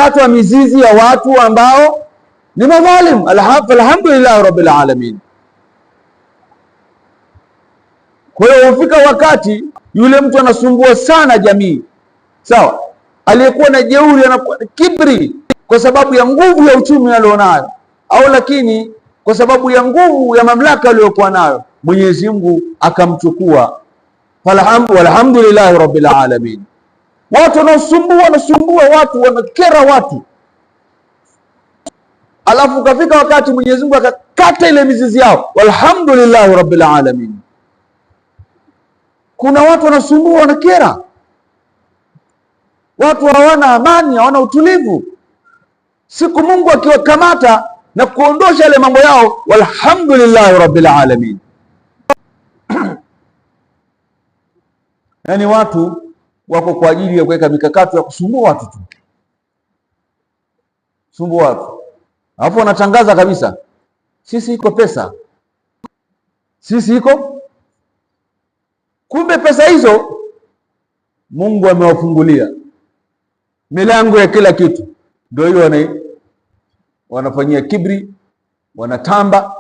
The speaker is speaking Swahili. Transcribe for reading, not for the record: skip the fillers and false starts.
inakatwa mizizi ya watu ambao ni madhalim. Alhamdulillah rabbil alamin. Kwa hiyo hufika wakati yule mtu anasumbua sana jamii, sawa, aliyekuwa na jeuri, anakuwa kibri kwa sababu ya nguvu ya uchumi alionayo, au lakini kwa sababu ya nguvu ya mamlaka aliyokuwa nayo, Mwenyezi Mungu akamchukua. Walhamdulillah rabbil alamin. Watu wanasumbua watu, wanakera watu, alafu kafika wakati Mwenyezi Mungu akakata ile mizizi yao. Walhamdulillah rabbil alamin. Kuna watu wanasumbua, wanakera watu, hawana amani, hawana utulivu. Siku Mungu akiwakamata na kuondosha ile mambo yao, walhamdulillah rabbil alamin. Yani watu wako kwa ajili ya kuweka mikakati ya kusumbua watu tu, sumbua watu, alafu wanatangaza kabisa, sisi iko pesa, sisi iko. Kumbe pesa hizo Mungu amewafungulia milango ya kila kitu, ndio hiyo wanafanyia kibri, wanatamba,